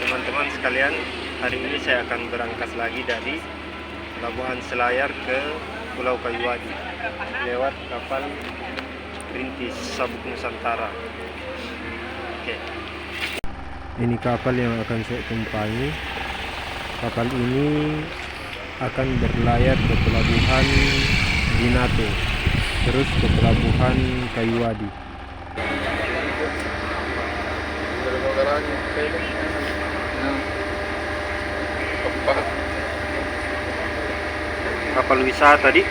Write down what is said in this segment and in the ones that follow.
Teman-teman sekalian, hari ini saya akan berangkat lagi dari Pelabuhan Selayar ke Pulau Kayuadi lewat kapal Rintis Sabuk Nusantara. Oke. Ini kapal yang akan saya tumpangi. Kapal ini akan berlayar ke Pelabuhan Jinato, terus ke Pelabuhan Kayuadi. Kapal wisata tadi.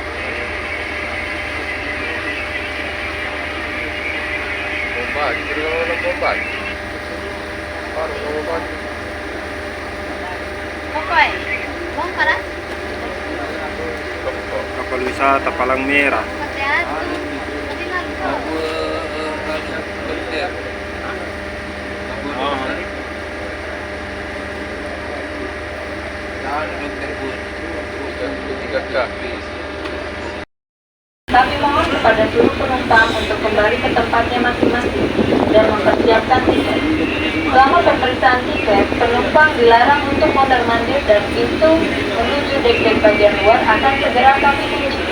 Kapal wisata Palang Merah. Kami mohon kepada seluruh penumpang untuk kembali ke tempatnya masing-masing dan mempersiapkan tiket. Selama pemeriksaan tiket, penumpang dilarang untuk mondar-mandir dan pintu menuju dek-dek bagian luar akan segera kami kunci.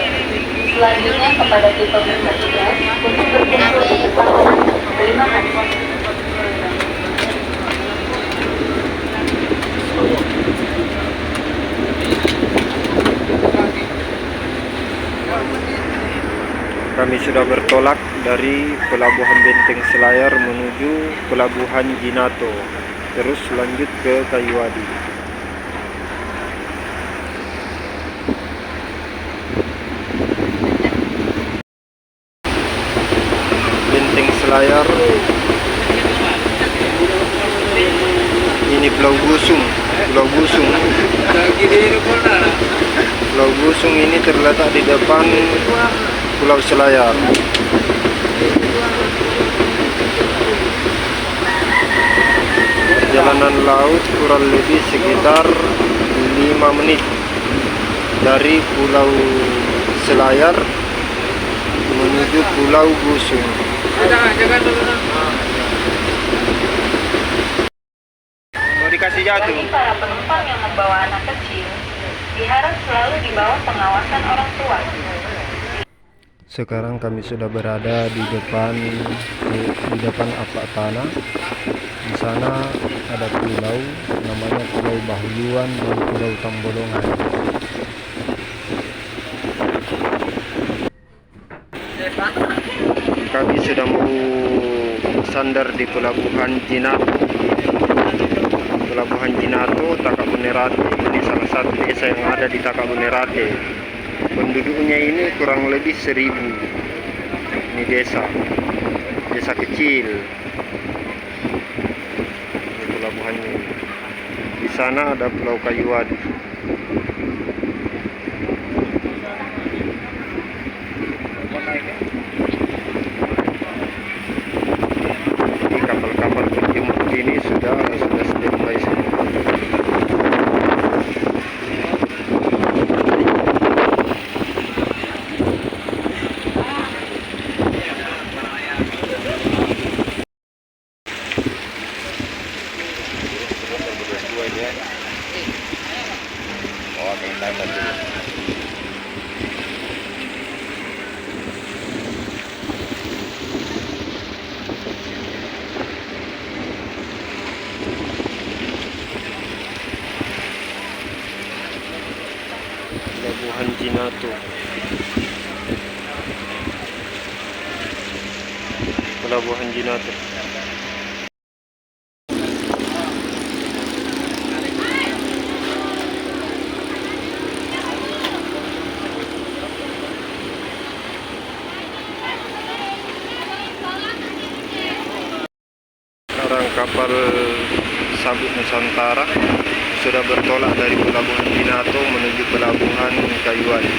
Selanjutnya kepada tipe pemeriksa tiket untuk berkumpul di depan. Terima kasih. Kami sudah bertolak dari Pelabuhan Benteng Selayar menuju Pelabuhan Jinato, terus lanjut ke Kayuadi. Benteng Selayar, ini Pulau Gusung. Pulau Gusung. Pulau Gusung ini terletak di depan Pulau Selayar. Perjalanan laut kurang lebih sekitar 5 menit dari Pulau Selayar menuju Pulau Gusung. Mau dikasih jatuh. Bagi para penumpang yang membawa anak kecil, diharap selalu di bawah pengawasan orang tua. Sekarang kami sudah berada di depan Apak Tanah. Di sana ada pulau namanya Pulau Bahuluan dan Pulau Tambolongan. Kami sudah mau sandar di Pelabuhan Jinato. Pelabuhan Jinato, Takabonerate. Ini salah satu desa yang ada di Takabonerate. Penduduknya ini kurang lebih 1000. Ini desa kecil. Ini pelabuhannya. Di sana ada Pulau Kayuadi. Ini kapal-kapal berjemput ini sudah standby semua. Pelabuhan Jinato. Pelabuhan Jinato. Sekarang kapal Sabuk Nusantara sudah bertolak dari Pelabuhan Jinato menuju Pelabuhan Kayuadi.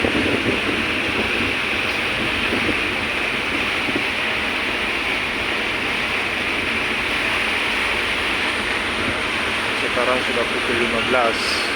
Sekarang sudah pukul 15.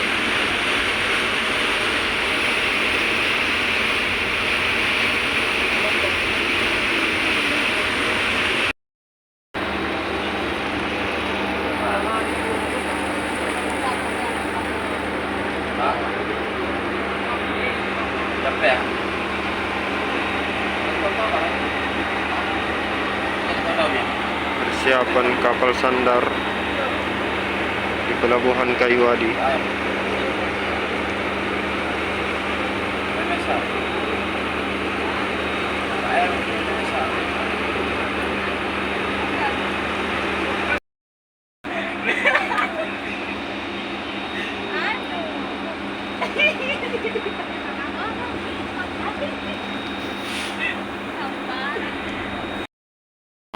persiapan kapal sandar di Pelabuhan Kayuadi.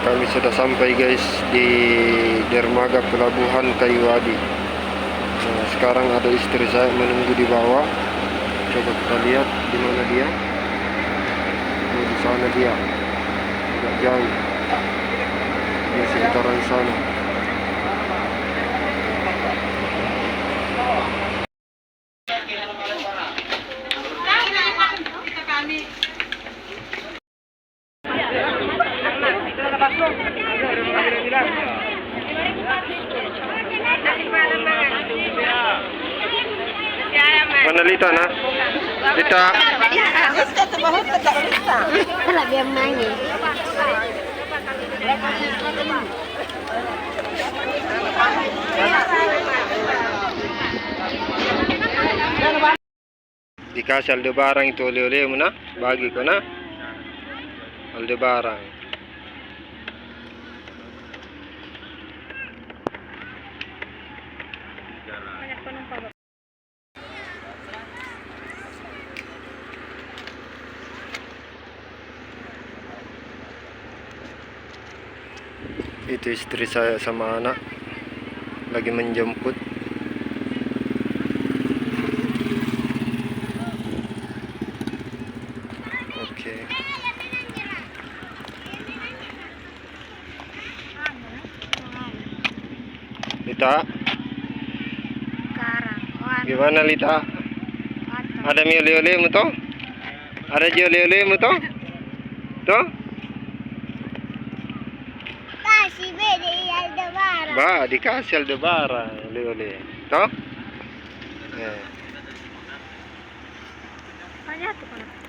Kami sudah sampai guys di dermaga Pelabuhan Kayuadi. Nah, sekarang ada istri saya menunggu di bawah. Coba kita lihat di mana dia. Oh, di sana dia. Agak jauh. Di sekitaran sana. Mana Lita na? Lita. Wala biyang mangi. Dikasih Aldebaran itu oleh-oleh mo na. Bagi ko na. Aldebaran. Itu istri saya sama anak lagi menjemput. Oke. Lita, gimana Lita? Ada mi oleh-oleh mo to? Ada ji oleh-oleh mo to? To? Kasih beda Aldebaran. Ba, dikasih Aldebaran oleh-oleh. To? Eh. Kanya tuh kan.